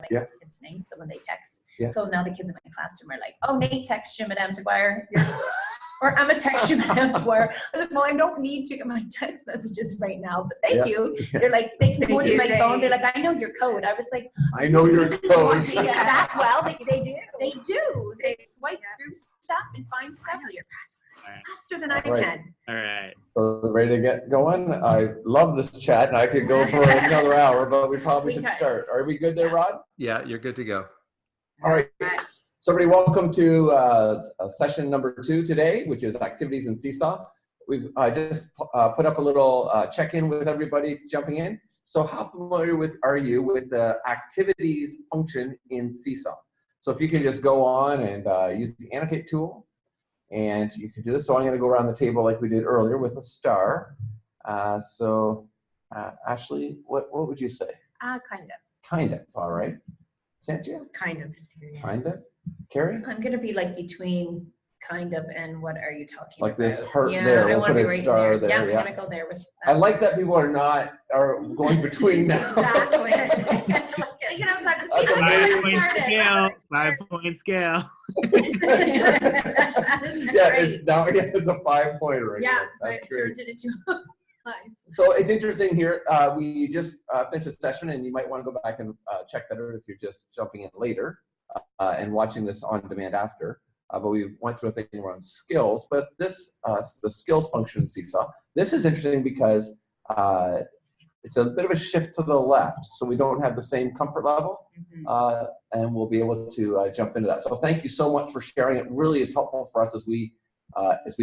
my Yeah. kids' names, so when they text. Yeah. So now the kids in my classroom are like, oh, Nate texts you, Madame Dwyer. Or I'm a text you, Madame Dwyer. I was like, no, I don't need to get my text messages right now, but thank you. Yeah. They're like, they can go to my phone. They're like, I know your code. I was like, I know your code. that well. They do. They do. They swipe through stuff and find stuff. I know your password faster than I can. All right. So ready to get going? I love this chat, and I could go for another hour, but we probably should start. Are we good there, Rod? Yeah, you're good to go. All right. So everybody, welcome to session number 2 today, which is activities in SeeSaw. We've just put up a little check-in with everybody jumping in. So how familiar are you with the activities function in SeeSaw? So if you can just go on and use the annotate tool, and you can do this. So I'm going to go around the table like we did earlier with a star. Ashley, what would you say? Kind of. Kind of. All right. Santia? Kind of. Kind of. Carrie? I'm going to be like between kind of and what are you talking like about? Like this heart yeah, there. I We'll put a right star there. there. Yeah, I'm going to go there with that. I like that people are going between now. Exactly. You know, so I can see That's how amazing. 5-point scale. It's a 5-pointer. Right yeah, now. I turned it into a 5. So it's interesting here. We just finished a session, and you might want to go back and check that out if you're just jumping in later and watching this on demand after. But we went through a thing around skills. But this, the skills function in SeeSaw, this is interesting because it's a bit of a shift to the left, so we don't have the same comfort level, and we'll be able to jump into that. So thank you so much for sharing. It really is helpful for us as we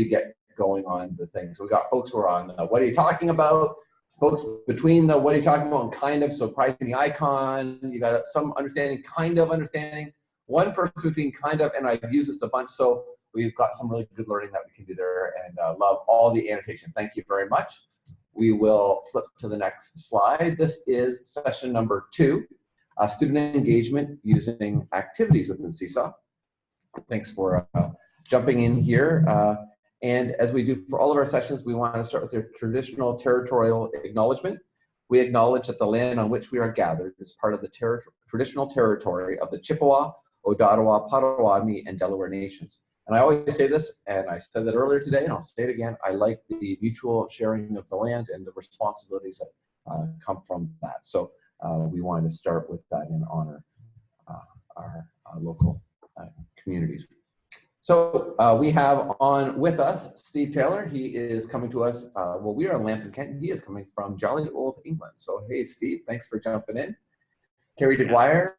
get going on the thing. So we got folks who are on what are you talking about? Folks between the what are you talking about and kind of, so pricing the icon, you got some understanding, kind of understanding. One person between kind of, and I've used this a bunch, so we've got some really good learning that we can do there, and love all the annotation. Thank you very much. We will flip to the next slide. This is session number 2, student engagement using activities within SeeSaw. Thanks for jumping in here. And as we do for all of our sessions, we want to start with the traditional territorial acknowledgement. We acknowledge that the land on which we are gathered is part of the traditional territory of the Chippewa, Odawa, Potawatomi, and Delaware nations. And I always say this, and I said that earlier today, and I'll say it again, I like the mutual sharing of the land and the responsibilities that come from that. So we wanted to start with that and honor our local communities. So we have on with us Steve Taylor. He is coming to us, well, we are in Lambton, Kent. He is coming from jolly old England. So hey, Steve, thanks for jumping in. Carrie Dwyer,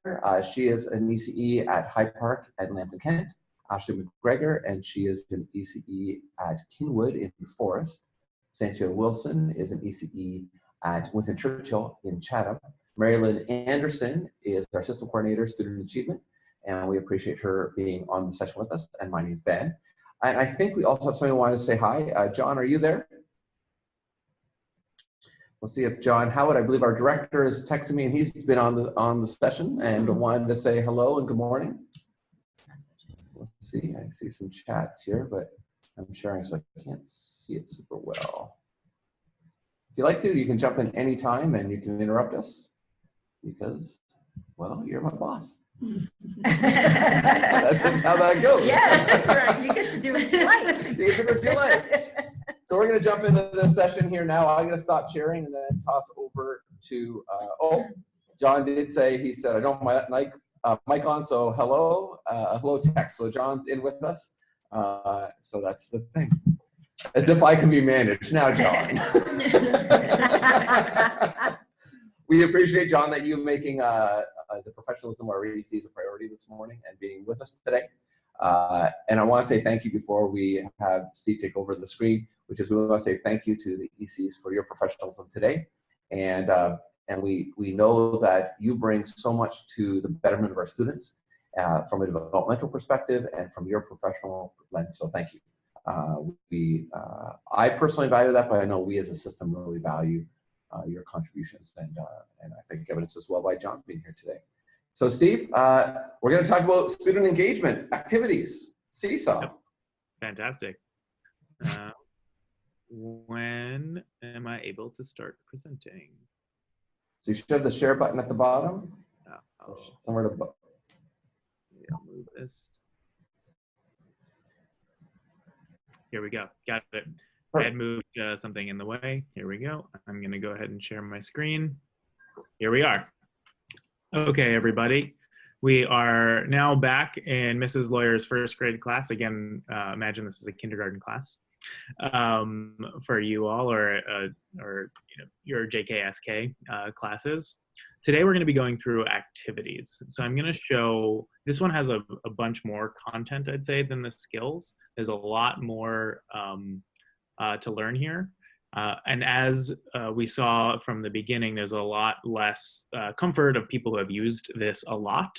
she is an ECE at High Park at Lambton, Kent. Ashley McGregor, and she is an ECE at Kinwood in Forest. Santia Wilson is an ECE at Winston Churchill in Chatham. Marilyn Anderson is our system coordinator, student achievement, and we appreciate her being on the session with us. And my name is Ben. And I think we also have somebody who wanted to say hi. John, are you there? We'll see if John Howard, I believe our director, is texting me, and he's been on the session and wanted to say hello and good morning. Let's see, I see some chats here, but I'm sharing so I can't see it super well. If you like to, you can jump in anytime and you can interrupt us because, well, you're my boss. That's just how that goes. Yeah, that's right. You get to do what you like. You get to do what you like. So we're going to jump into the session here now. I'm going to stop sharing and then toss over to, John did say, he said, I don't like mic on, so hello, hello text. So John's in with us. So that's the thing. As if I can be managed. Now, John. We appreciate, John, that you making the professionalism of our EDCs a priority this morning and being with us today. And I want to say thank you before we have Steve take over the screen, which is we want to say thank you to the ECs for your professionalism today. And we know that you bring so much to the betterment of our students from a developmental perspective and from your professional lens. So thank you. I personally value that, but I know we as a system really value your contributions, and I think evidence as well by John being here today. So Steve, we're going to talk about student engagement activities, SeeSaw. Yep. Fantastic. When am I able to start presenting? So you should have the share button at the bottom, Somewhere to book. I'll move this. Here we go. Got it. I had moved something in the way. Here we go. I'm going to go ahead and share my screen. Here we are. Okay, everybody. We are now back in Mrs. Lawyer's first grade class. Again, imagine this is a kindergarten class for you all, or your JKSK classes. Today we're going to be going through activities. So I'm going to show, this one has a bunch more content, I'd say, than the skills. There's a lot more to learn here. And as we saw from the beginning, there's a lot less comfort of people who have used this a lot.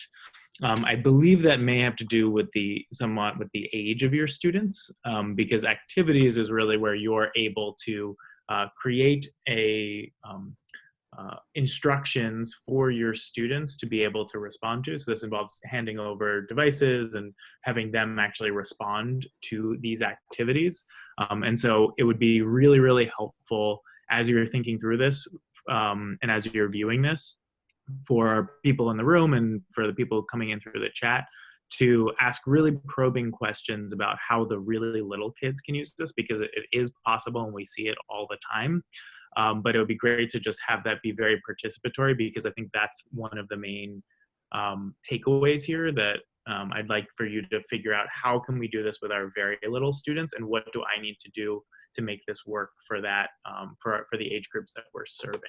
I believe that may have to do with somewhat with the age of your students, because activities is really where you're able to create instructions for your students to be able to respond to. So this involves handing over devices and having them actually respond to these activities. And so it would be really, really helpful as you're thinking through this and as you're viewing this, for people in the room and for the people coming in through the chat, to ask really probing questions about how the really little kids can use this, because it is possible and we see it all the time. But it would be great to just have that be very participatory, because I think that's one of the main takeaways here, that I'd like for you to figure out, how can we do this with our very little students, and what do I need to do to make this work for that, for the age groups that we're serving.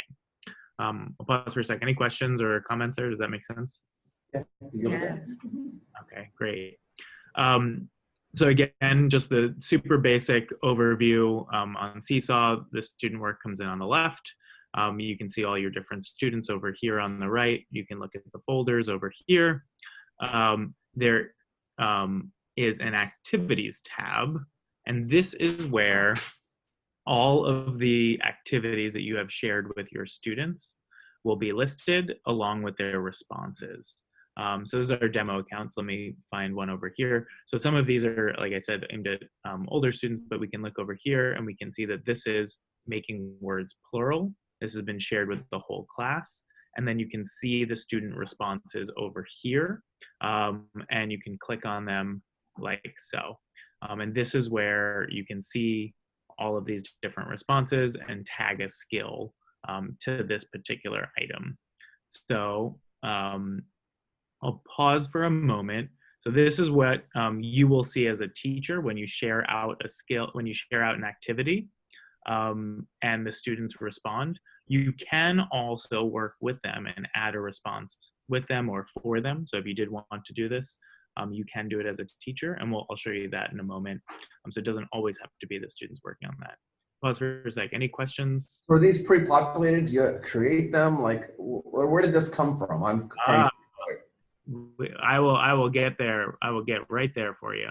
I'll pause for a second. Any questions or comments there? Does that make sense? Yeah. Okay, great. So again, just the super basic overview on SeeSaw. The student work comes in on the left. You can see all your different students over here on the right. You can look at the folders over here. There is an activities tab, and this is where all of the activities that you have shared with your students will be listed along with their responses. So those are demo accounts. Let me find one over here. So some of these are, like I said, aimed at older students, but we can look over here and we can see that this is making words plural. This has been shared with the whole class. And then you can see the student responses over here, and you can click on them like so. And this is where you can see all of these different responses and tag a skill to this particular item. So I'll pause for a moment. So this is what you will see as a teacher when you share out a skill, when you share out an activity and the students respond. You can also work with them and add a response with them or for them. So if you did want to do this, you can do it as a teacher, and I'll show you that in a moment. So it doesn't always have to be the students working on that. Pause for a sec. Any questions? Were these pre-populated? Do you create them? Like, where did this come from? I'm trying to. I will get there. I will get right there for you.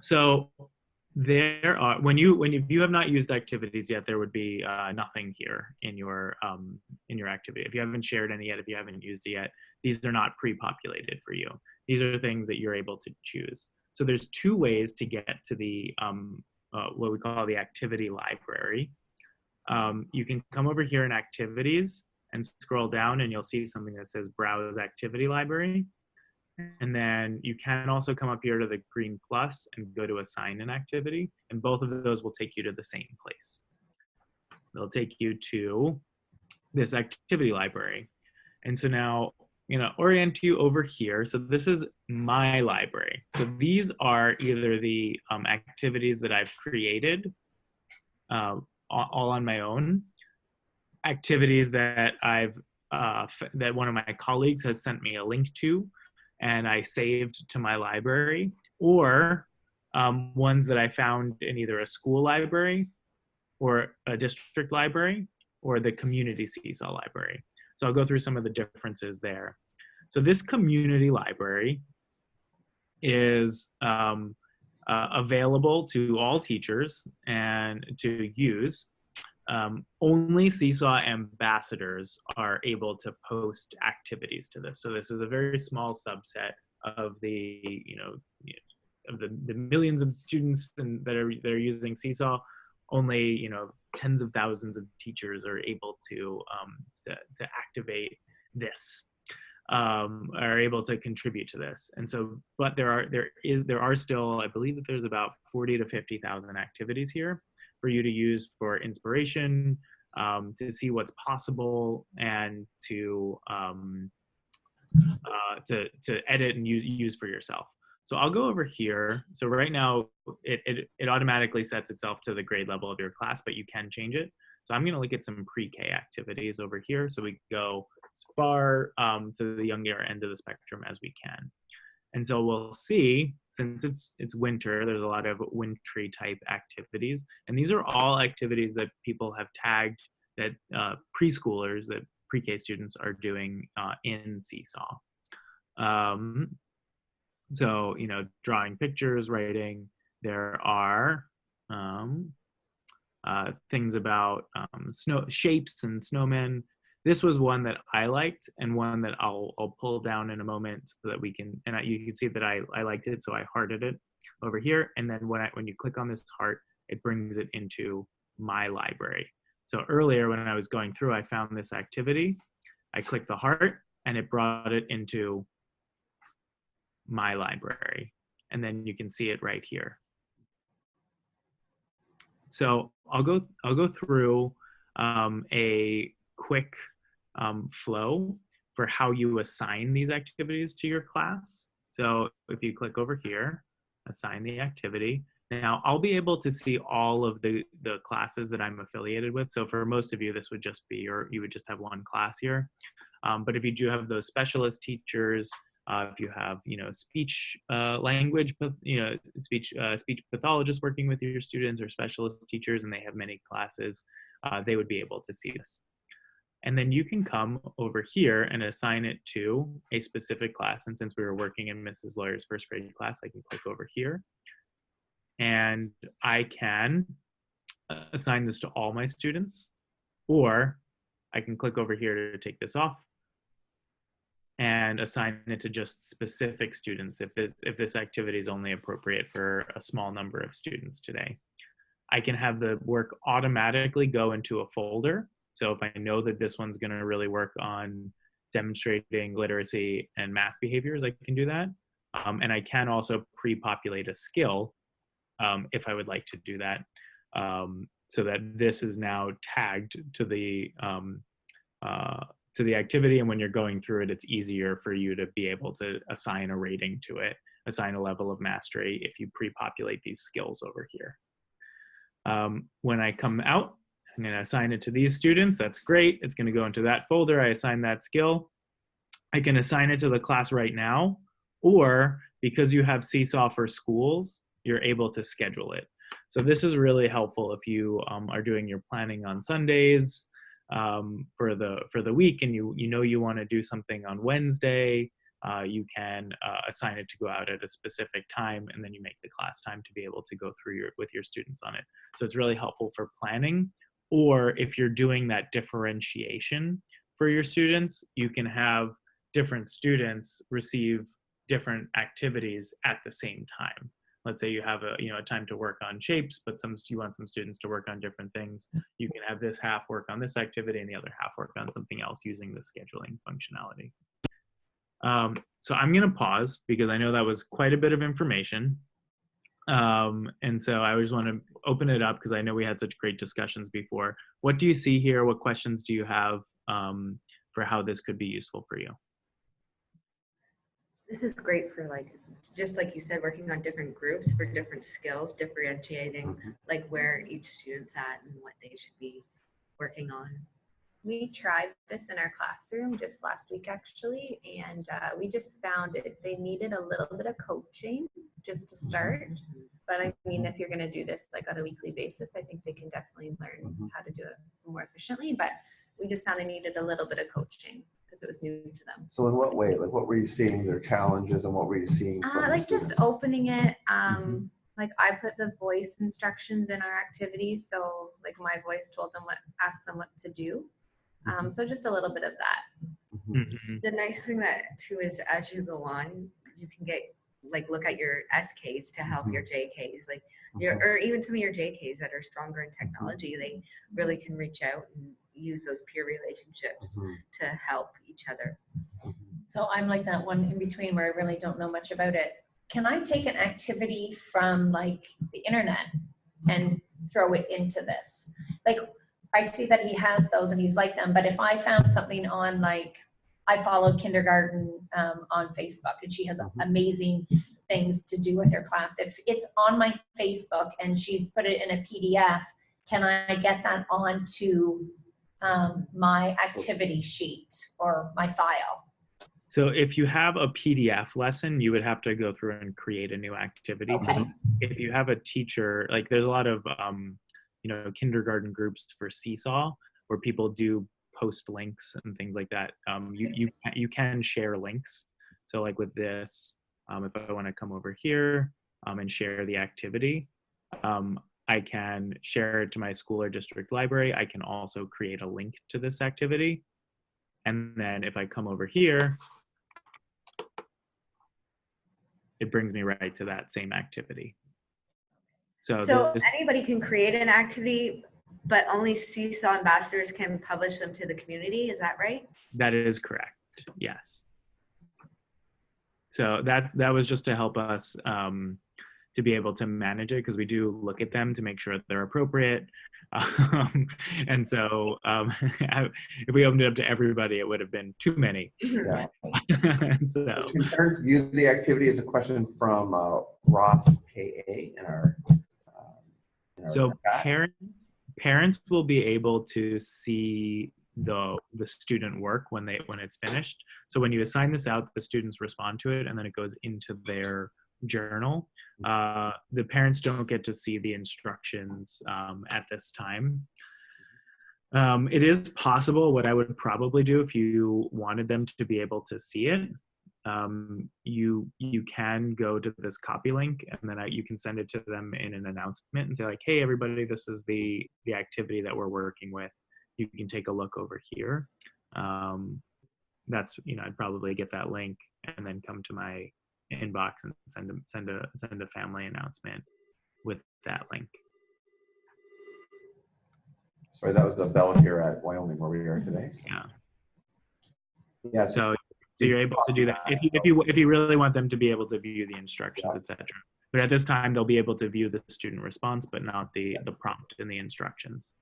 So there are, when you have not used activities yet, there would be nothing here in your activity. If you haven't shared any yet, if you haven't used it yet, these are not pre-populated for you. These are things that you're able to choose. So there's two ways to get to the what we call the activity library. You can come over here in activities and scroll down, and you'll see something that says Browse Activity Library. And then you can also come up here to the green plus and go to Assign an Activity, and both of those will take you to the same place. They'll take you to this activity library. And so now, orient you over here. So this is my library. So these are either the activities that I've created all on my own, activities that that one of my colleagues has sent me a link to and I saved to my library, or ones that I found in either a school library or a district library or the community SeeSaw library. So I'll go through some of the differences there. So this community library is available to all teachers and to use. Only SeeSaw ambassadors are able to post activities to this. So this is a very small subset of the, of the millions of students that are using SeeSaw. Only, tens of thousands of teachers are able to activate this, are able to contribute to this. And so, but there are still, I believe that there's about 40 to 50,000 activities here for you to use for inspiration, to see what's possible, and to edit and use for yourself. So I'll go over here. So right now it automatically sets itself to the grade level of your class, but you can change it. So I'm going to look at some pre-K activities over here. So we go as far to the younger end of the spectrum as we can. And so we'll see, since it's winter, there's a lot of wintry type activities. And these are all activities that people have tagged that preschoolers, that pre-K students are doing in SeeSaw. So, you know, drawing pictures, writing. There are things about snow shapes and snowmen. This was one that I liked, and one that I'll pull down in a moment so that we can, and you can see that I liked it, so I hearted it over here. And then when you click on this heart, it brings it into my library. So earlier when I was going through, I found this activity. I clicked the heart, and it brought it into my library. And then you can see it right here. So I'll go through a quick flow for how you assign these activities to your class. So if you click over here, assign the activity. Now I'll be able to see all of the classes that I'm affiliated with. So for most of you, this would just be, you would just have one class here. But if you do have those specialist teachers, if you have, you know, speech language, you know, speech pathologists working with your students, or specialist teachers, and they have many classes, they would be able to see this. And then you can come over here and assign it to a specific class. And since we were working in Mrs. Lawyer's first grade class, I can click over here. And I can assign this to all my students, or I can click over here to take this off and assign it to just specific students if this activity is only appropriate for a small number of students today. I can have the work automatically go into a folder. So if I know that this one's going to really work on demonstrating literacy and math behaviors, I can do that. And I can also pre-populate a skill if I would like to do that, so that this is now tagged to the activity, and when you're going through it, it's easier for you to be able to assign a rating to it, assign a level of mastery if you pre-populate these skills over here. When I come out, I'm going to assign it to these students. That's great. It's going to go into that folder. I assign that skill. I can assign it to the class right now, or because you have SeeSaw for schools, you're able to schedule it. So this is really helpful if you are doing your planning on Sundays for the week, and you know you want to do something on Wednesday. You can assign it to go out at a specific time, and then you make the class time to be able to go through with your students on it. So it's really helpful for planning. Or if you're doing that differentiation for your students, you can have different students receive different activities at the same time. Let's say you have a time to work on shapes, but you want some students to work on different things. You can have this half work on this activity and the other half work on something else using the scheduling functionality. So I'm going to pause because I know that was quite a bit of information. And so I just want to open it up because I know we had such great discussions before. What do you see here? What questions do you have for how this could be useful for you? This is great for, like, just like you said, working on different groups for different skills, differentiating like where each student's at and what they should be working on. We tried this in our classroom just last week, actually, and we just found they needed a little bit of coaching just to start. But I mean, if you're going to do this like on a weekly basis, I think they can definitely learn how to do it more efficiently. But we just found they needed a little bit of coaching because it was new to them. So in what way? Like, what were you seeing their challenges, and what were you seeing from like the just students? opening it. Like I put the voice instructions in our activities, so like my voice asked them what to do. So just a little bit of that. The nice thing that too is as you go on, you can get look at your SKs to help your JKs, like or even some of your JKs that are stronger in technology. They really can reach out and use those peer relationships to help each other. So I'm like that one in between where I really don't know much about it. Can I take an activity from like the internet and throw it into this? Like, I see that he has those and he's like them, but if I found something on, like, I follow kindergarten on Facebook, and she has amazing things to do with her class. If it's on my Facebook and she's put it in a PDF, can I get that onto my activity sheet or my file? So if you have a PDF lesson, you would have to go through and create a new activity. Okay. If you have a teacher, like there's a lot of kindergarten groups for SeeSaw where people do post links and things like that. You can share links. So like with this, if I want to come over here and share the activity, I can share it to my school or district library. I can also create a link to this activity. And then if I come over here, it brings me right to that same activity. So anybody can create an activity, but only SeeSaw ambassadors can publish them to the community. Is that right? That is correct. Yes. So that was just to help us to be able to manage it, because we do look at them to make sure that they're appropriate. And so if we opened it up to everybody, it would have been too many. Yeah. So Can parents view the activity? Is a question from Ross K.A. in our so chat. parents will be able to see the student work when it's finished. So when you assign this out, the students respond to it, and then it goes into their journal. The parents don't get to see the instructions at this time. It is possible, what I would probably do if you wanted them to be able to see it, you can go to this copy link, and then you can send it to them in an announcement and say like, hey everybody, this is the activity that we're working with. You can take a look over here. That's, I'd probably get that link and then come to my inbox and send a family announcement with that link. Sorry, that was the bell here at Wyoming where we are today. Yeah. Yeah. So you're able to do that if you really want them to be able to view the instructions, etc. But at this time, they'll be able to view the student response, but not the prompt and the instructions.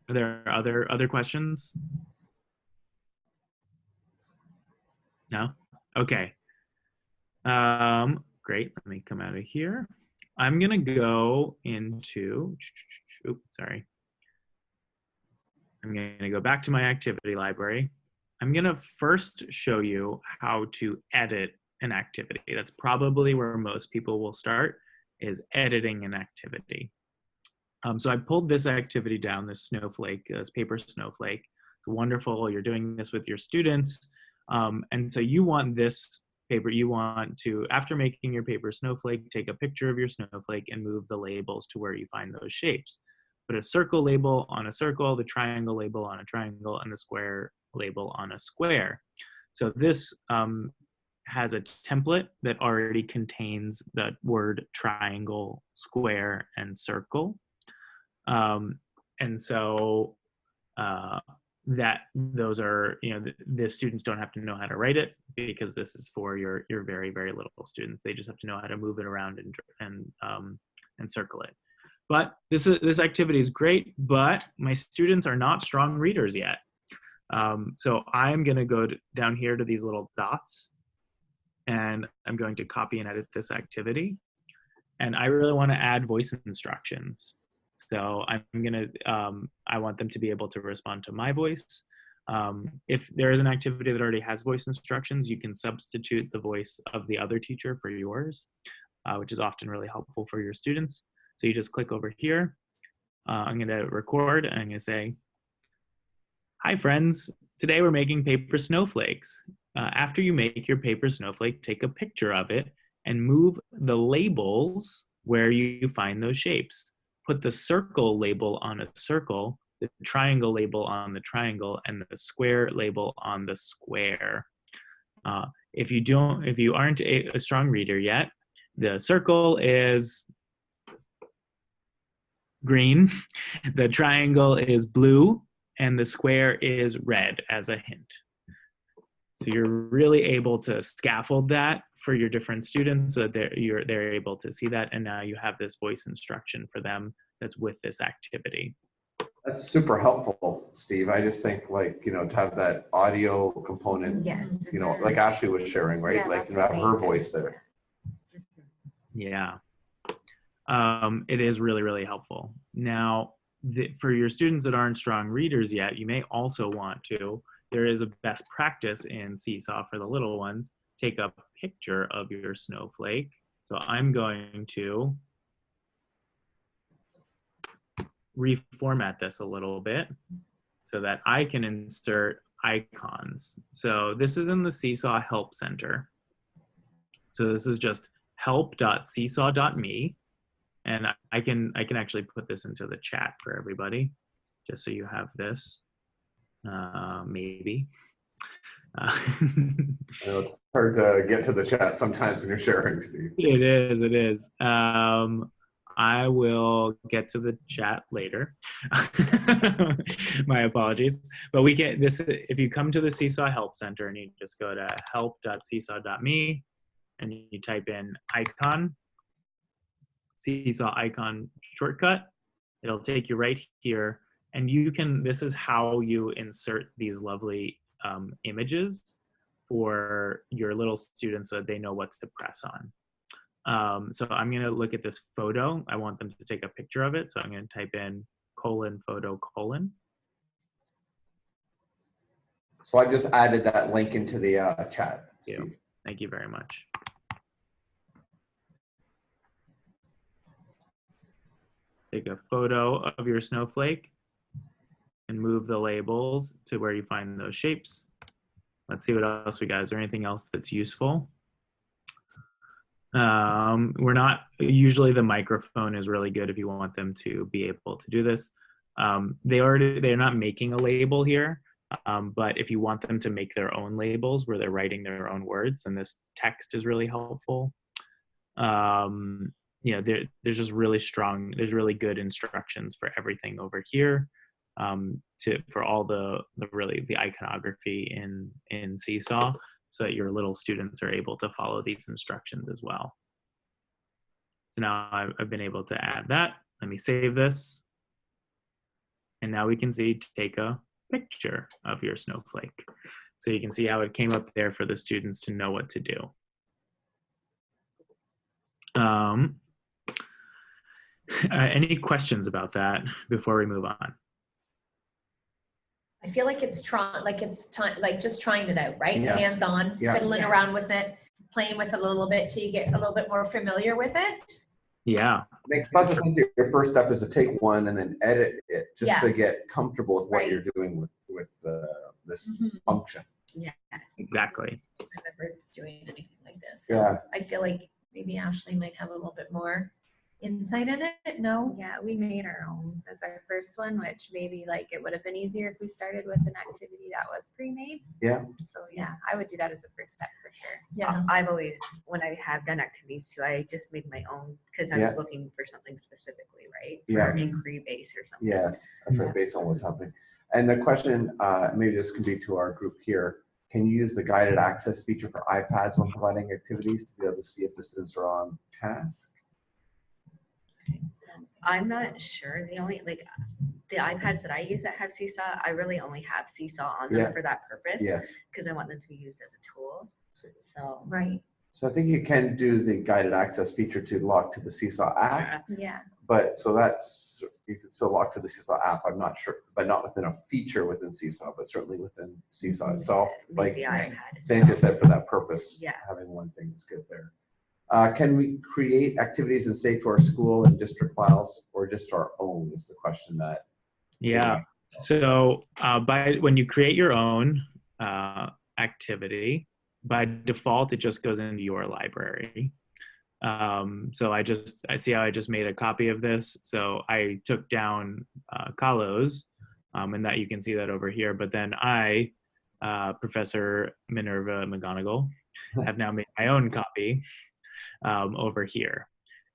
Are there other questions? No? Okay. Great. Let me come out of here. I'm gonna go into. Oops, sorry. I'm gonna go back to my activity library. I'm gonna first show you how to edit an activity. That's probably where most people will start, is editing an activity. So I pulled this activity down, this snowflake, this paper snowflake. It's wonderful. You're doing this with your students. And so you want this paper, you want to, after making your paper snowflake, take a picture of your snowflake and move the labels to where you find those shapes. Put a circle label on a circle, the triangle label on a triangle, and the square label on a square. So this has a template that already contains the word triangle, square, and circle. And so that those are, the students don't have to know how to write it, because this is for your very, very little students. They just have to know how to move it around and circle it. But this activity is great, but my students are not strong readers yet. So I'm going to go down here to these little dots, and I'm going to copy and edit this activity. And I really want to add voice instructions. So I'm going to, I want them to be able to respond to my voice. If there is an activity that already has voice instructions, you can substitute the voice of the other teacher for yours, which is often really helpful for your students. So you just click over here. I'm going to record, and I'm going to say, hi friends, today we're making paper snowflakes. After you make your paper snowflake, take a picture of it and move the labels where you find those shapes. Put the circle label on a circle, the triangle label on the triangle, and the square label on the square. If you aren't a strong reader yet, the circle is green, the triangle is blue, and the square is red as a hint. So you're really able to scaffold that for your different students so that they're able to see that, and now you have this voice instruction for them that's with this activity. That's super helpful, Steve. I just think like, to have that audio component, Yes. like Ashley was sharing, right? Yeah, Like that's have her amazing. voice there. Yeah. It is really, really helpful. Now, for your students that aren't strong readers yet, you may also want to, there is a best practice in SeeSaw for the little ones, take a picture of your snowflake. So I'm going to reformat this a little bit so that I can insert icons. So this is in the SeeSaw Help Center. So this is just help.seesaw.me. And I can actually put this into the chat for everybody, just so you have this, maybe. It's hard to get to the chat sometimes when you're sharing, Steve. It is. I will get to the chat later. My apologies. But we can, if you come to the SeeSaw Help Center and you just go to help.seesaw.me and you type in icon, SeeSaw icon shortcut, it'll take you right here. And this is how you insert these lovely images for your little students so that they know what to press on. So I'm gonna look at this photo. I want them to take a picture of it. So I'm gonna type in : photo : So I just added that link into the chat, Steve. Thank you very much. Take a photo of your snowflake and move the labels to where you find those shapes. Let's see what else we got. Is there anything else that's useful? We're not, usually the microphone is really good if you want them to be able to do this. They're not making a label here, but if you want them to make their own labels where they're writing their own words, then this text is really helpful. There's just really strong, there's really good instructions for everything over here, for all the iconography in SeeSaw, so that your little students are able to follow these instructions as well. So now I've been able to add that. Let me save this. And now we can see, take a picture of your snowflake. So you can see how it came up there for the students to know what to do. Any questions about that before we move on? I feel like it's just trying it out, right? Yes. Hands-on, Yeah. fiddling Yeah. around with it, playing with it a little bit till you get a little bit more familiar with it. Yeah. Makes lots of sense. Your first step is to take one and then edit it just Yeah. to get comfortable with what Right. you're doing with this Mhm. function. Yes. Exactly. I've never doing anything like this. So Yeah. I feel like maybe Ashley might have a little bit more insight in it. No? Yeah, we made our own as our first one, which maybe like it would have been easier if we started with an activity that was pre-made. Yeah. So yeah, I would do that as a first step for sure. Yeah. I've always, when I have done activities too, I just made my own because I Yeah. was looking for something specifically, right? Yeah. For inquiry base or something. Yes, that's right, Yeah. based on what's happening. And the question, maybe this can be to our group here, can you use the guided access feature for iPads when providing activities to be able to see if the students are on task? I'm not sure. The only the iPads that I use that have SeeSaw, I really only have SeeSaw on them Yeah. for that purpose Yes. because I want them to be used as a tool. So Right. So I think you can do the guided access feature to log to the SeeSaw app, Yeah. but so that's, you can still log to the SeeSaw app, I'm not sure, but not within a feature within SeeSaw, but certainly within SeeSaw itself. like Like the iPad. Santa itself. said, for that purpose, Yeah. having one thing is good there. Can we create activities and save to our school and district files, or just our own is the question that. Yeah. So when you create your own activity, by default, it just goes into your library. So I see how I just made a copy of this. So I took down Carlos, and that you can see that over here. But then I, Professor Minerva McGonigal, have now made my own copy over here.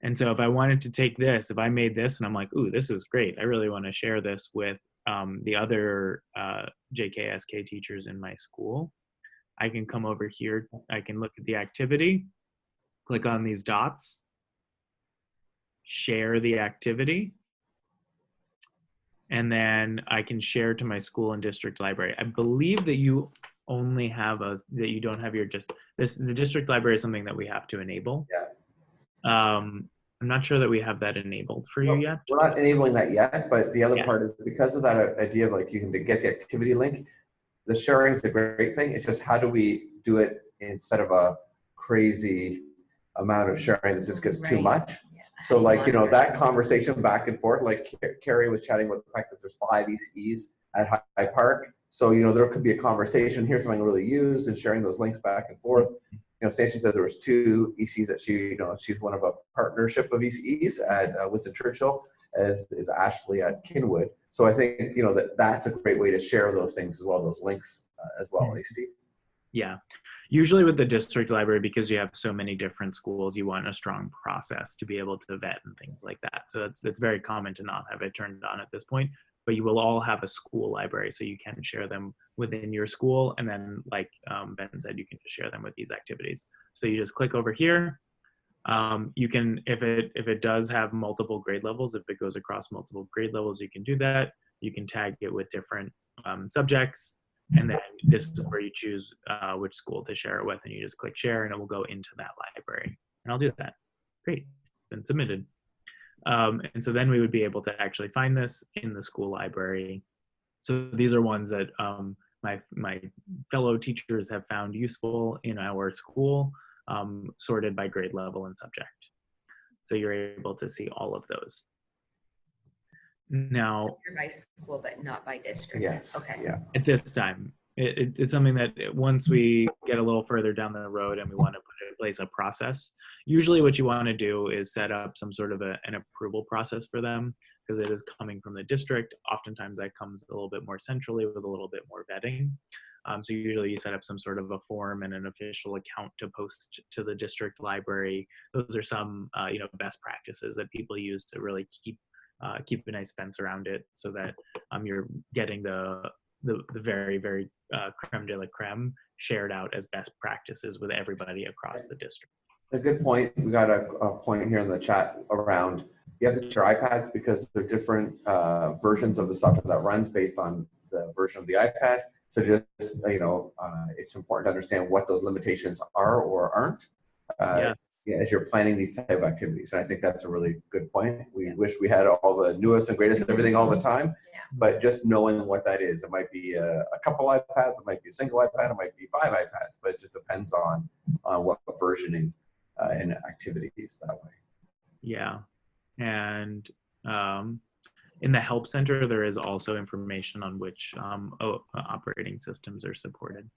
And so if I wanted to take this, if I made this and I'm like, ooh, this is great, I really want to share this with the other JKSK teachers in my school, I can come over here, I can look at the activity, click on these dots, share the activity, and then I can share to my school and district library. I believe that you only have that you don't have the district library is something that we have to enable. Yeah. I'm not sure that we have that enabled for you yet. We're not enabling that yet, but the other Yeah. part is because of that idea of like you can get the activity link, the sharing is a great thing. It's just how do we do it instead of a crazy amount of sharing that just gets too Right. much. Yeah. So like, you know, that conversation back and forth, like Carrie was chatting about the fact that there's 5 ECEs at High Park. So, you know, there could be a conversation, here's something really used, and sharing those links back and forth. You know, Stacey said there was 2 ECs that she's one of a partnership of ECEs at Winston Churchill, as is Ashley at Kinwood. So I think, you know, that's a great way to share those things as well, those links as well, Steve. Yeah. Usually with the district library, because you have so many different schools, you want a strong process to be able to vet and things like that. So it's very common to not have it turned on at this point, but you will all have a school library, so you can share them within your school. And then like Ben said, you can just share them with these activities. So you just click over here. You can, if it does have multiple grade levels, if it goes across multiple grade levels, you can do that. You can tag it with different subjects. And then this is where you choose which school to share it with, and you just click share and it will go into that library. And I'll do that. Great, been submitted. And so then we would be able to actually find this in the school library. So these are ones that my fellow teachers have found useful in our school, sorted by grade level and subject. So you're able to see all of those. Now, So you're by school, but not by district. Yes. Okay. Yeah. at this time, it's something that once we get a little further down the road and we want to put in place a process, usually what you want to do is set up some sort of an approval process for them, because it is coming from the district. Oftentimes that comes a little bit more centrally with a little bit more vetting. So usually you set up some sort of a form and an official account to post to the district library. Those are some best practices that people use to really keep a nice fence around it, so that you're getting the very, very creme de la creme shared out as best practices with everybody across the district. A good point. We got a point here in the chat around you have to share iPads because they're different versions of the software that runs based on the version of the iPad. So just, it's important to understand what those limitations are or aren't as you're planning these type of activities. And I think that's a really good point. We wish we had all the newest and greatest everything all the time, but just knowing what that is. It might be a couple iPads, it might be a single iPad, it might be 5 iPads, but it just depends on what versioning and activities that way. Yeah. And in the Help Center, there is also information on which operating systems are supported.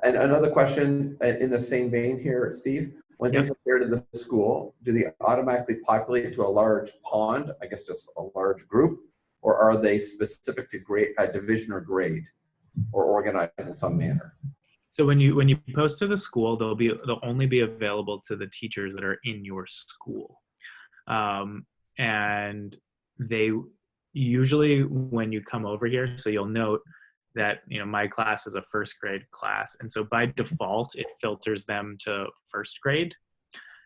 And another question in the same vein here, Steve, when things are shared to the school, do they automatically populate to a large pond, I guess just a large group, or are they specific to grade, division or grade, or organized in some manner? So when you post to the school, they'll only be available to the teachers that are in your school. And they usually, when you come over here, so you'll note that my class is a first grade class, and so by default it filters them to first grade.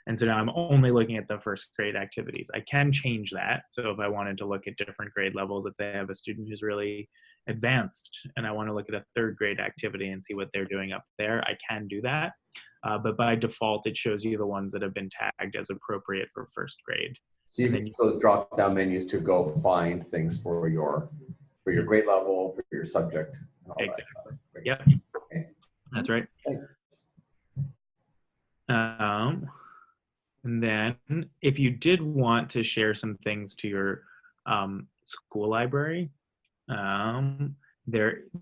And so now I'm only looking at the first grade activities. I can change that. So if I wanted to look at different grade levels, let's say I have a student who's really advanced and I want to look at a third grade activity and see what they're doing up there, I can do that. But by default, it shows you the ones that have been tagged as appropriate for first grade. So you can use those drop down menus to go find things for your grade level, for your subject. Exactly. Yep. Okay. That's right. Thanks. And then if you did want to share some things to your school library,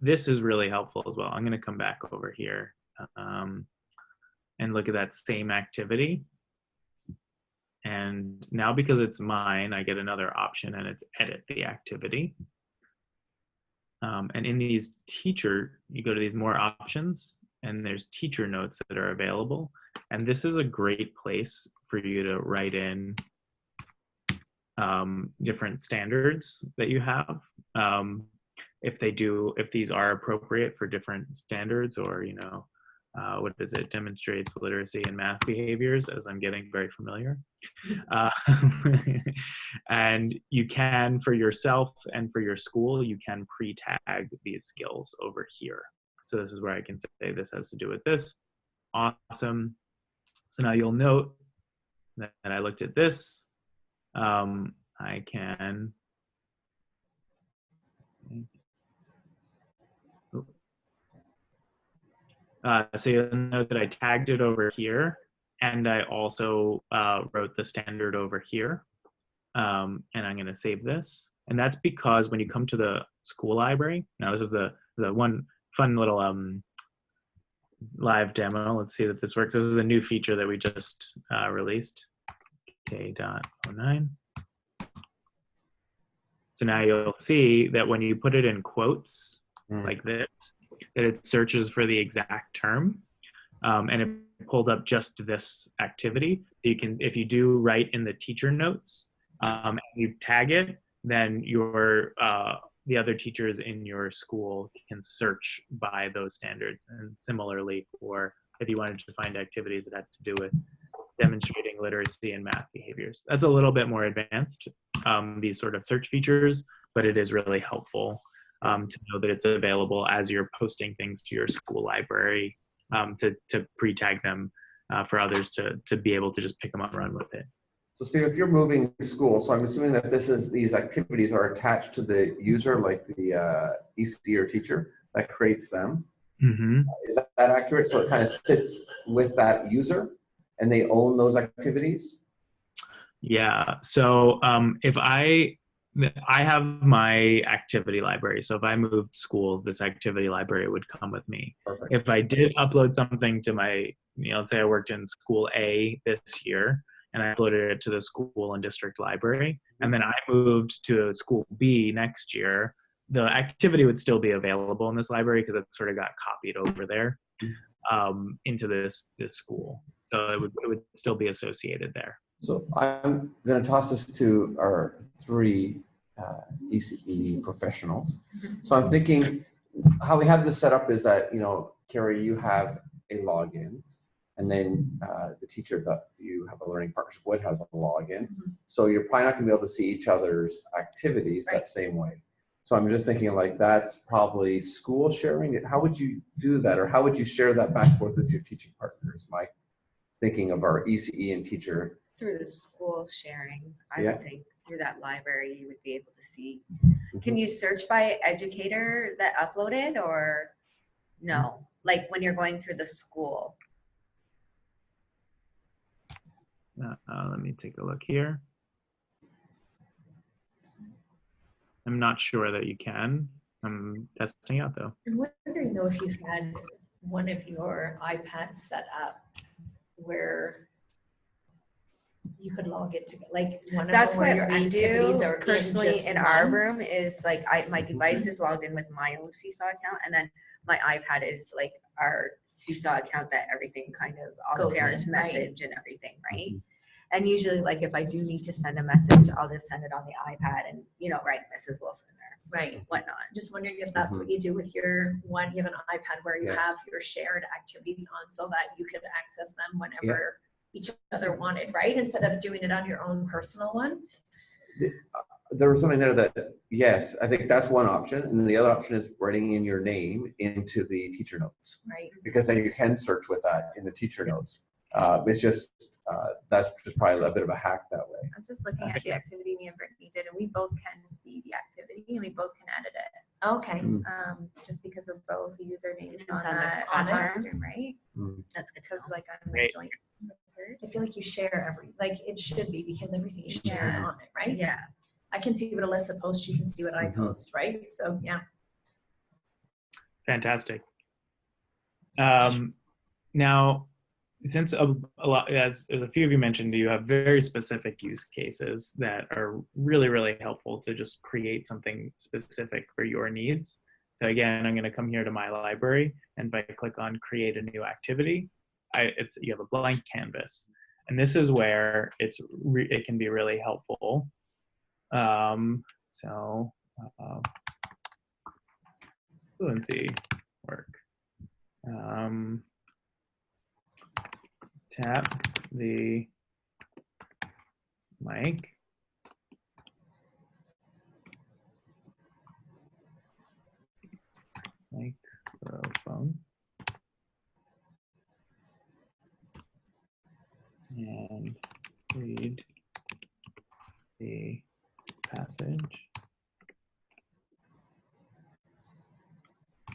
this is really helpful as well. I'm going to come back over here and look at that same activity. And now because it's mine, I get another option, and it's edit the activity. And in these you go to these more options, and there's teacher notes that are available. And this is a great place for you to write in different standards that you have. If these are appropriate for different standards, or, you know, what is it, demonstrates literacy and math behaviors, as I'm getting very familiar. And you can, for yourself and for your school, you can pre-tag these skills over here. So this is where I can say this has to do with this. Awesome. So now you'll note that I looked at this. I can, so you'll note that I tagged it over here, and I also wrote the standard over here. And I'm going to save this. And that's because when you come to the school library, now this is the one fun little live demo. Let's see that this works. This is a new feature that we just released, K.09. So now you'll see that when you put it in quotes like this, that it searches for the exact term, and it pulled up just this activity. You can, if you do write in the teacher notes, and you tag it, then your the other teachers in your school can search by those standards. And similarly, for if you wanted to find activities that had to do with demonstrating literacy and math behaviors. That's a little bit more advanced, these sort of search features, but it is really helpful to know that it's available as you're posting things to your school library, to pre-tag them for others to be able to just pick them up and run with it. So see, if you're moving school, so I'm assuming that these activities are attached to the user, like the EC or teacher that creates them. Mm-hmm. Is that accurate? So it kind of sits with that user and they own those activities? Yeah, so if I have my activity library, so if I moved schools, this activity library would come with me. Perfect. If I did upload something to my, let's say I worked in school A this year, and I uploaded it to the school and district library, and then I moved to school B next year, the activity would still be available in this library because it sort of got copied over there into this school. So it would still be associated there. So I'm going to toss this to our three ECE professionals. So I'm thinking how we have this set up is that, Carrie, you have a login, and then the teacher that you have a learning partnership with has a login. So you're probably not going to be able to see each other's activities that same way. So I'm just thinking like that's probably school sharing. How would you do that, or how would you share that back and forth with your teaching partners, Mike? Thinking of our ECE and teacher. Through the school sharing, I Yeah. would think through that library you would be able to see. Can you search by educator that uploaded, or no? Like when you're going through the school? Let me take a look here. I'm not sure that you can. I'm testing out though. I'm wondering though if you had one of your iPads set up where you could log it to, like one of That's them where what your we activities do are personally just in our one. room. Is like my device is logged in with my own SeeSaw account, and then my iPad is like our SeeSaw account that everything kind of all Goes the parents in, right. message and everything, right? And usually, like if I do need to send a message, I'll just send it on the iPad and write Mrs. Wilson or Right. whatnot. Just wondering if that's what you do with your one. You have an iPad where you Yeah. have your shared activities on so that you could access them whenever each other wanted, right? Instead of doing it on your own personal one. There was something there that, yes, I think that's one option. And then the other option is writing in your name into the teacher notes, Right. because then you can search with that in the teacher notes. It's just, that's just probably a bit of a hack that way. I was just looking at the activity me and Brittany did, and we both can see the activity and we both can edit it. Okay. Just because we're both usernames It's on on the that classroom. classroom, right? That's good. Because like I'm Right. joint with hers. I feel like you share like it should be because everything is shared Yeah. on it, right? Yeah. I can see what Alyssa posts, you can see what I post, right? So yeah. Fantastic. Now, since a lot, as a few of you mentioned, you have very specific use cases that are really, really helpful to just create something specific for your needs. So again, I'm going to come here to my library, and if I click on create a new activity, you have a blank canvas. And this is where it can be really helpful. Fluency work. Tap the mic. Microphone. And read the passage.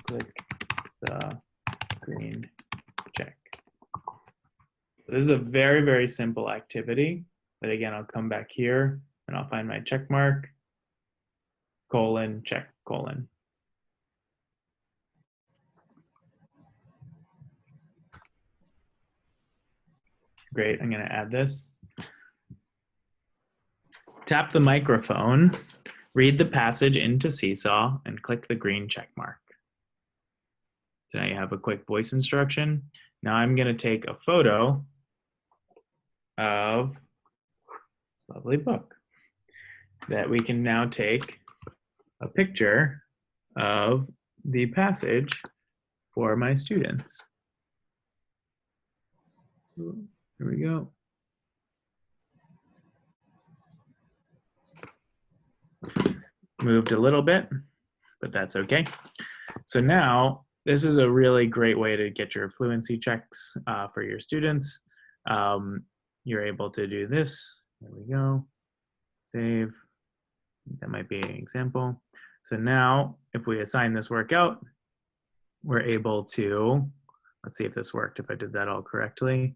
Click the green check. This is a very, very simple activity, but again, I'll come back here and I'll find my check mark, colon, check, colon. Great, I'm gonna add this. Tap the microphone, read the passage into SeeSaw, and click the green check mark. So now you have a quick voice instruction. Now I'm gonna take a photo of this lovely book that we can now take a picture of the passage for my students. Here we go. Moved a little bit, but that's okay. So now this is a really great way to get your fluency checks for your students. You're able to do this. There we go. Save. That might be an example. So now if we assign this workout, we're able to, let's see if this worked, if I did that all correctly.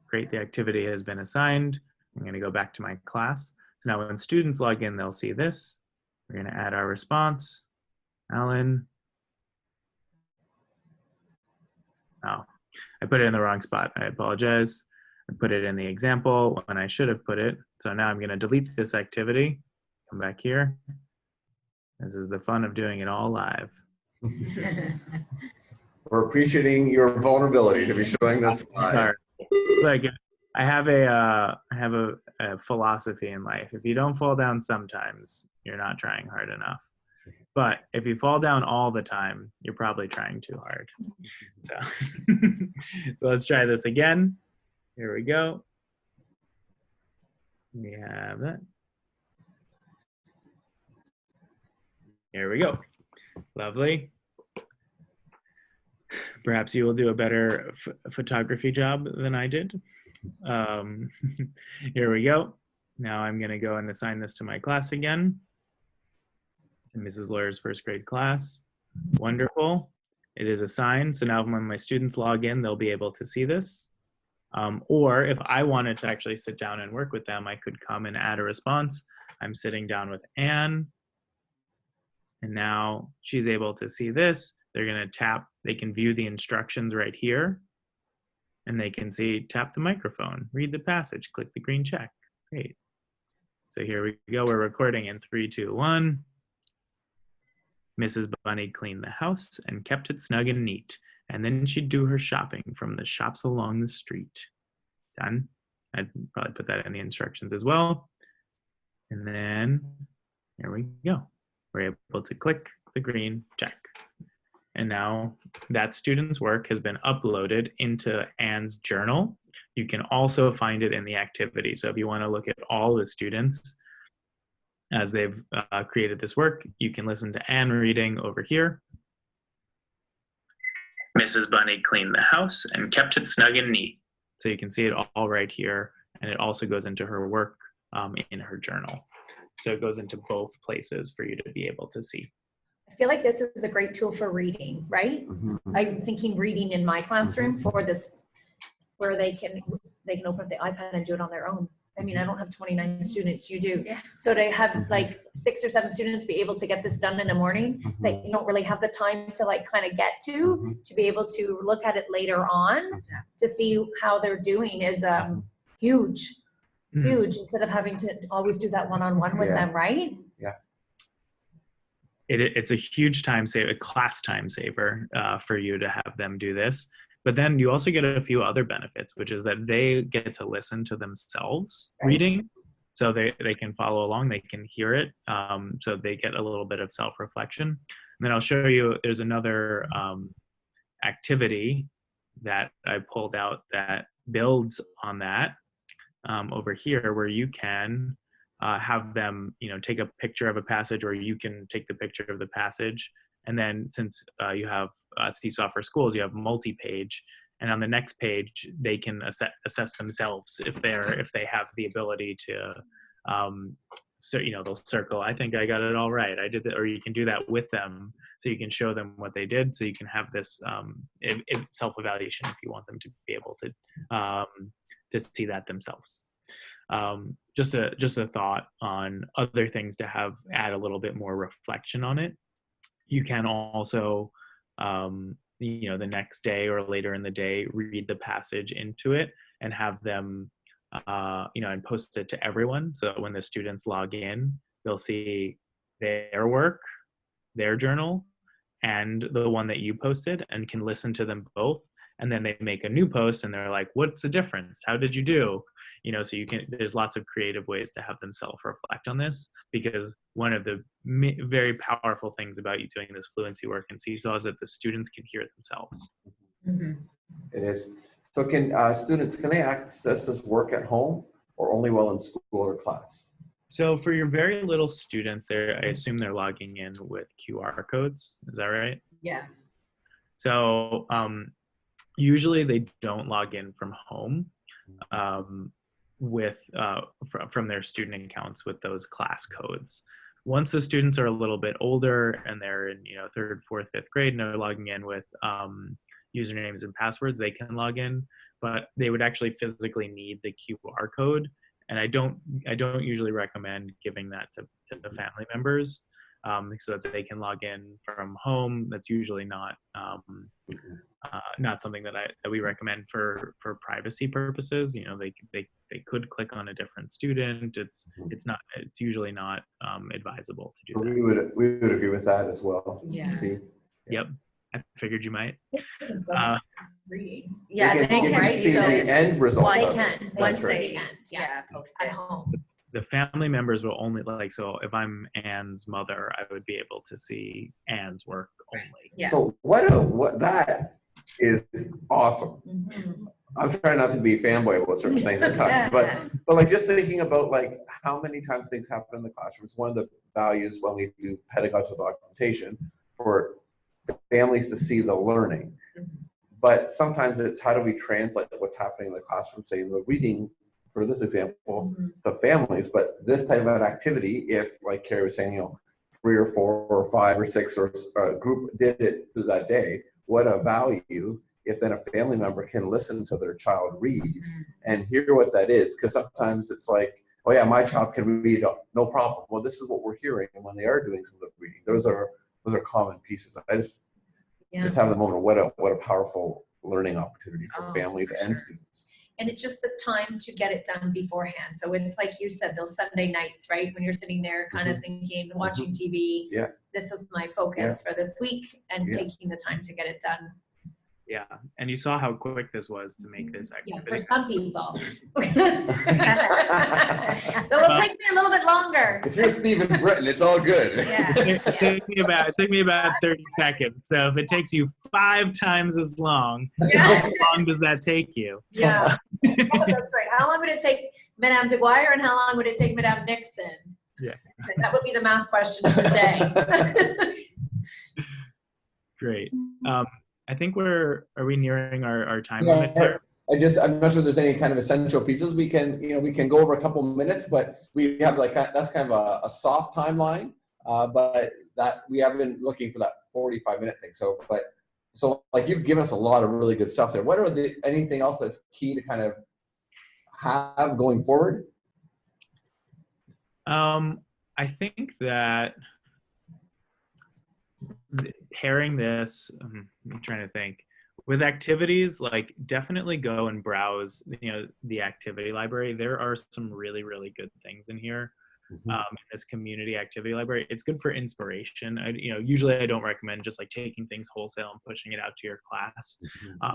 Great, the activity has been assigned. I'm gonna go back to my class. So now when students log in, they'll see this. We're gonna add our response. Alan. Oh, I put it in the wrong spot. I apologize. I put it in the example when I should have put it. So now I'm gonna delete this activity. Come back here. This is the fun of doing it all live. We're appreciating your vulnerability to be showing this live. Like I have a philosophy in life. If you don't fall down sometimes, you're not trying hard enough. But if you fall down all the time, you're probably trying too hard. So, so let's try this again. Here we go. We have that. Here we go. Lovely. Perhaps you will do a better photography job than I did. Here we go. Now I'm going to go and assign this to my class again. To Mrs. Lawyer's first grade class. Wonderful. It is assigned. So now when my students log in, they'll be able to see this. Or if I wanted to actually sit down and work with them, I could come and add a response. I'm sitting down with Anne. And now she's able to see this. They're going to tap, they can view the instructions right here. And they can see, tap the microphone, read the passage, click the green check. Great. So here we go. We're recording in 3, 2, 1. Mrs. Bunny cleaned the house and kept it snug and neat. And then she'd do her shopping from the shops along the street. Done. I'd probably put that in the instructions as well. And then here we go. We're able to click the green check. And now that student's work has been uploaded into Anne's journal. You can also find it in the activity. So if you want to look at all the students as they've created this work, you can listen to Anne reading over here. Mrs. Bunny cleaned the house and kept it snug and neat. So you can see it all right here. And it also goes into her work in her journal. So it goes into both places for you to be able to see. I feel like this is a great tool for reading, right? Mm-hmm. I'm thinking reading in my classroom for this, where they can open up the iPad and do it on their own. I mean, I don't have 29 students, you do. Yeah. So to have like 6 or 7 students be able to get this done in the morning, that you don't really have the time to like kind of get to be able to look at it later on to see how they're doing is huge, huge, instead of having to always do that one-on-one with them, right? Yeah. It's a huge time saver, a class time saver for you to have them do this. But then you also get a few other benefits, which is that they get to listen to themselves Right. reading. So they can follow along, they can hear it. So they get a little bit of self-reflection. And then I'll show you, there's another activity that I pulled out that builds on that over here, where you can have them, take a picture of a passage, or you can take the picture of the passage. And then since you have SeeSaw for Schools, you have multi-page, and on the next page they can assess themselves if they have the ability to. So they'll circle, I think I got it all right, I did that, or you can do that with them, so you can show them what they did, so you can have this self-evaluation if you want them to be able to see that themselves. Just a thought on other things to add a little bit more reflection on it. You can also, the next day or later in the day, read the passage into it and have them, and post it to everyone. So that when the students log in, they'll see their work, their journal, and the one that you posted, and can listen to them both. And then they make a new post and they're like, what's the difference? How did you do? So there's lots of creative ways to have them self-reflect on this, because one of the very powerful things about you doing this fluency work in SeeSaw is that the students can hear it themselves. Mm-hmm. It is. So can students, can they access this work at home or only while in school or class? So for your very little students, I assume they're logging in with QR codes. Is that right? Yeah. So usually they don't log in from home from their student accounts with those class codes. Once the students are a little bit older and they're in 3rd, 4th, 5th grade and they're logging in with usernames and passwords, they can log in, but they would actually physically need the QR code. And I don't usually recommend giving that to the family members so that they can log in from home. That's usually not something that we recommend for privacy purposes. They could click on a different student. It's usually not advisable to do So that. we would agree with that as well. Yeah. Steve? Yep, I figured you might. Reading Yeah, they can right? see So the end result. they of it. can. That's Once right. they, can, yeah, post at it. home. The family members will only so if I'm Anne's mother, I would be able to see Anne's work only. Yeah. So what that is awesome. Mm-hmm. I'm trying not to be fanboy about certain things at times, but like just thinking about like how many times things happen in the classroom. It's one of the values when we do pedagogical documentation for families to see the learning. But sometimes it's how do we translate what's happening in the classroom, say the reading for this example, to families, but this type of an activity, if like Carrie was saying, 3 or 4 or 5 or 6 or a group did it through that day, what a value if then a family member can listen to their child read and hear what that is. Because sometimes it's like, oh yeah, my child can read, no problem. Well, this is what we're hearing when they are doing some of the reading. Those are common pieces. I just have the moment, what a powerful learning opportunity for families and students. And it's just the time to get it done beforehand. So it's like you said, those Sunday nights, right? When you're sitting there kind of thinking, watching TV, this is my focus for this week, and taking the time to get it done. Yeah, and you saw how quick this was to make this activity. Yeah, for some people. It will take me a little bit longer. If you're Stephen Britton, it's all good. It took me about 30 seconds. So if it takes you 5 times as long, how long does that take you? Yeah. That's right. How long would it take Madame Dwyer, and how long would it take Madame Nixon? Yeah. That would be the math question of the day. Great. I think are we nearing our time limit here? I'm not sure there's any kind of essential pieces. We can go over a couple minutes, but we have that's kind of a soft timeline, but that we have been looking for that 45-minute thing. So like you've given us a lot of really good stuff there. What are anything else that's key to kind of have going forward? I think that pairing this, I'm trying to think, with activities, like definitely go and browse, the activity library. There are some really, really good things in here. in this community activity library. It's good for inspiration. Usually I don't recommend just like taking things wholesale and pushing it out to your class.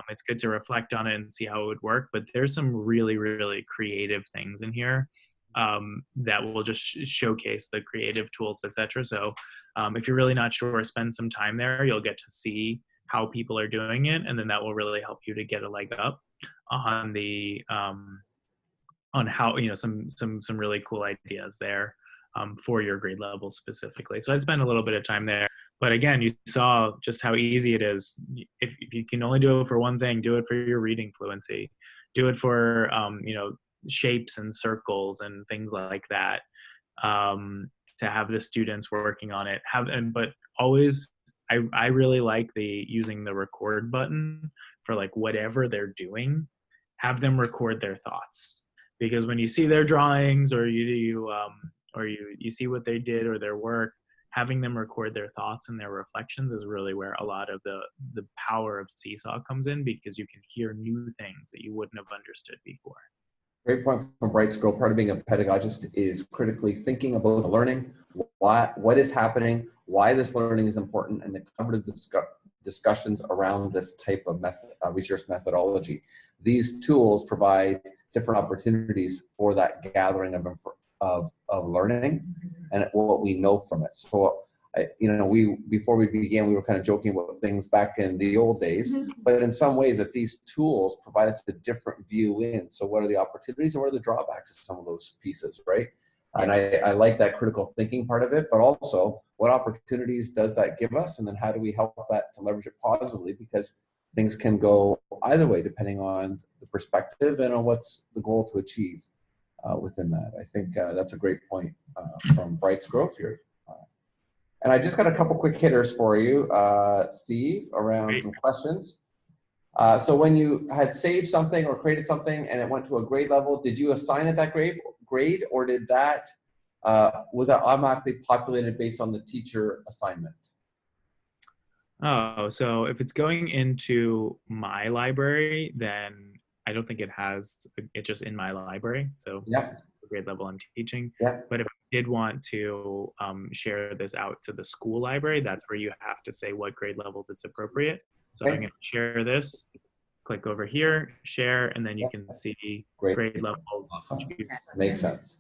It's good to reflect on it and see how it would work, but there's some really, really creative things in here that will just showcase the creative tools, etc. So if you're really not sure, spend some time there. You'll get to see how people are doing it, and then that will really help you to get a leg up on the on how, some really cool ideas there for your grade level specifically. So I'd spend a little bit of time there. But again, you saw just how easy it is. If you can only do it for one thing, do it for your reading fluency. Do it for shapes and circles and things like that. To have the students working on it. But always, I really like using the record button for like whatever they're doing. Have them record their thoughts, because when you see their drawings or you see what they did or their work, having them record their thoughts and their reflections is really where a lot of the power of SeeSaw comes in, because you can hear new things that you wouldn't have understood before. Great point from Bright's Girl. Part of being a pedagogist is critically thinking about the learning, what is happening, why this learning is important, and the collaborative discussions around this type of research methodology. These tools provide different opportunities for that gathering of learning and what we know from it. So, before we began, we were kind of joking about things back in the old days, but in some ways that these tools provide us a different view in. So what are the opportunities and what are the drawbacks of some of those pieces, right? And I like that critical thinking part of it, but also what opportunities does that give us? And then how do we help that to leverage it positively? Because things can go either way depending on the perspective and on what's the goal to achieve within that. I think that's a great point from Bright's Growth here. And I just got a couple quick hitters for you, Steve, around some questions. So when you had saved something or created something and it went to a grade level, did you assign it that grade, or did that was that automatically populated based on the teacher assignment? Oh, so if it's going into my library, then I don't think it has. It's just in my library. So yeah, the grade level I'm teaching. Yeah. But if I did want to share this out to the school library, that's where you have to say what grade levels it's appropriate. So I'm going to share this. Click over here, share, and then you can see grade levels. Makes sense.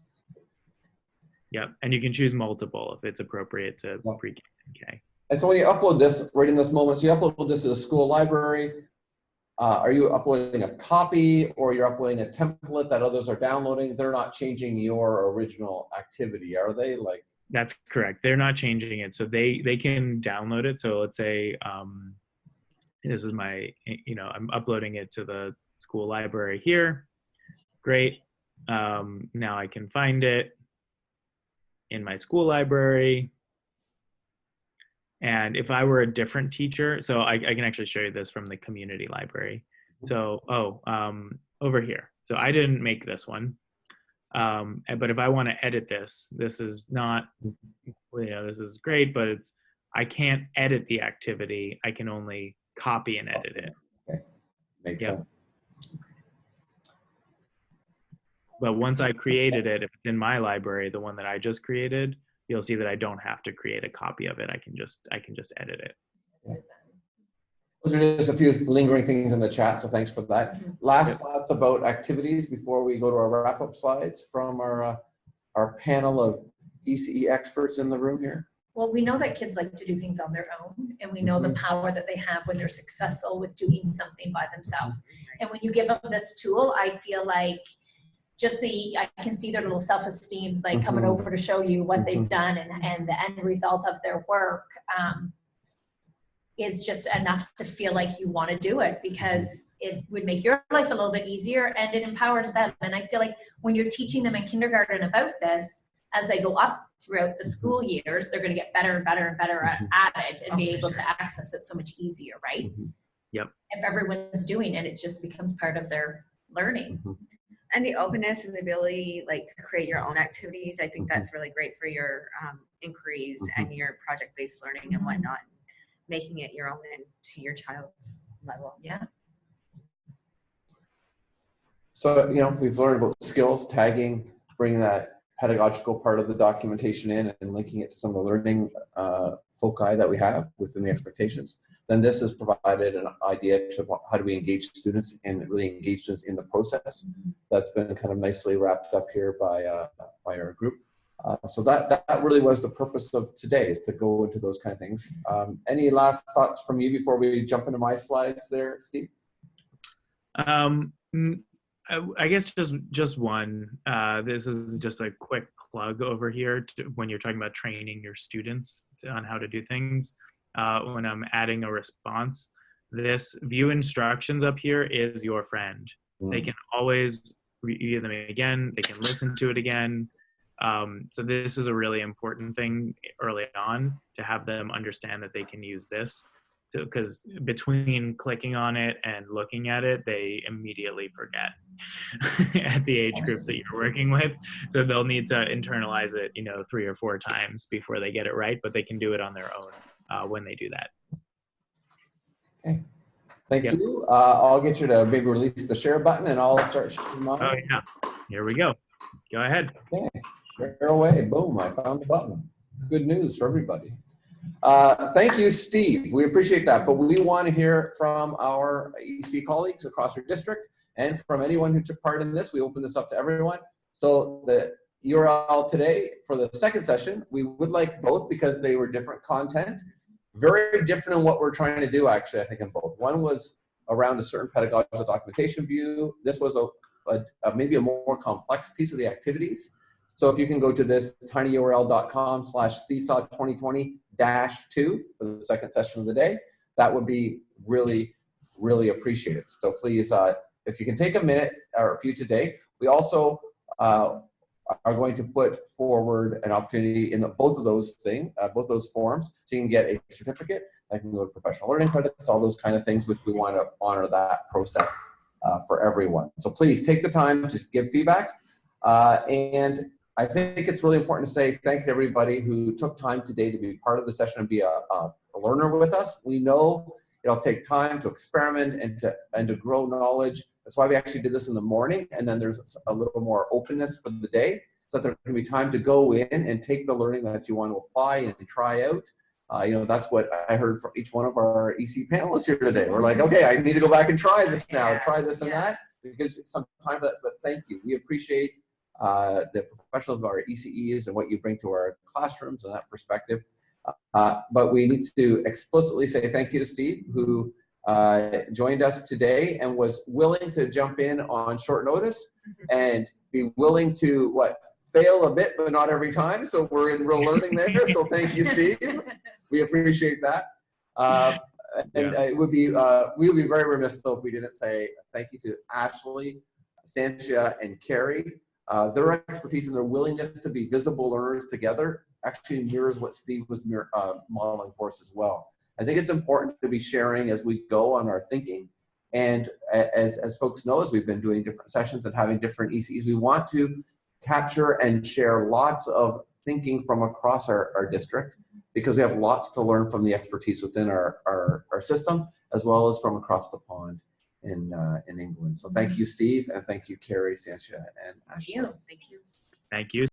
Yep, and you can choose multiple if it's appropriate to pre-K and K. And so when you upload this, right in this moment, so you upload this to the school library, are you uploading a copy or you're uploading a template that others are downloading? They're not changing your original activity, are they? Like, that's correct. They're not changing it. So they can download it. So let's say this is my, I'm uploading it to the school library here. Great. Now I can find it in my school library. And if I were a different teacher, so I can actually show you this from the community library. So, over here. So I didn't make this one. But if I want to edit this, this is not, this is great, but I can't edit the activity. I can only copy and edit it. Okay. Makes sense. But once I created it, if it's in my library, the one that I just created, you'll see that I don't have to create a copy of it. I can just edit it. Yeah. Those are just a few lingering things in the chat, so thanks for that. Last thoughts about activities before we go to our wrap-up slides from our panel of ECE experts in the room here. Well, we know that kids like to do things on their own, and we know the power that they have when they're successful with doing something by themselves. And when you give them this tool, I feel like I can see their little self-esteems like coming over to show you what they've done, and the end results of their work is just enough to feel like you want to do it, because it would make your life a little bit easier and it empowers them. And I feel like when you're teaching them in kindergarten about this, as they go up throughout the school years, they're going to get better and better and better at it and be able to access it so much easier, right? Yep. If everyone's doing it, it just becomes part of their learning. And the openness and the ability to create your own activities, I think that's really great for your inquiries and your project-based learning and whatnot, making it your own and to your child's level. Yeah. So, we've learned about skills, tagging, bringing that pedagogical part of the documentation in and linking it to some of the learning foci that we have within the expectations, then this has provided an idea to how do we engage students and really engage students in the process. That's been kind of nicely wrapped up here by our group. So that really was the purpose of today, is to go into those kind of things. Any last thoughts from you before we jump into my slides there, Steve? I guess just one. This is just a quick plug over here when you're talking about training your students on how to do things. When I'm adding a response, this view instructions up here is your friend. They can always review them again. They can listen to it again. So this is a really important thing early on, to have them understand that they can use this. Because between clicking on it and looking at it, they immediately forget at the age groups that you're working with. So they'll need to internalize it, 3 or 4 times before they get it right, but they can do it on their own when they do that. Okay, thank you. I'll get you to maybe release the share button and I'll start sharing mine. Oh yeah, here we go. Go ahead. Okay, share away. Boom, I found the button. Good news for everybody. Thank you, Steve. We appreciate that, but we want to hear from our EC colleagues across our district and from anyone who took part in this. We open this up to everyone. So the URL today for the second session, we would like both because they were different content, very different in what we're trying to do, actually, I think, in both. One was around a certain pedagogical documentation view. This was maybe a more complex piece of the activities. So if you can go to this tinyurl.com/seesaw2020-2 for the second session of the day, that would be really, really appreciated. So please, if you can take a minute or a few today. We also are going to put forward an opportunity in both of those forms, so you can get a certificate. I can go to professional learning credits, all those kind of things, which we want to honor that process for everyone. So please take the time to give feedback. And I think it's really important to say thank you to everybody who took time today to be part of the session and be a learner with us. We know it'll take time to experiment and to grow knowledge. That's why we actually did this in the morning, and then there's a little more openness for the day, so that there can be time to go in and take the learning that you want to apply and try out. That's what I heard from each one of our EC panelists here today. We're like, okay, I need to go back and try this now, try this and that, because sometimes, but thank you. We appreciate the professionals of our ECEs and what you bring to our classrooms and that perspective. But we need to explicitly say thank you to Steve, who joined us today and was willing to jump in on short notice and be willing to fail a bit, but not every time. So we're in real learning there. So thank you, Steve. We appreciate that. It would be we would be very remiss though if we didn't say thank you to Ashley, Santia, and Carrie. Their expertise and their willingness to be visible learners together actually mirrors what Steve was modeling for us as well. I think it's important to be sharing as we go on our thinking. And as folks know, as we've been doing different sessions and having different ECs, we want to capture and share lots of thinking from across our district, because we have lots to learn from the expertise within our system, as well as from across the pond in England. So thank you, Steve, and thank you, Carrie, Santia, and Ashley. Thank you. Thank you.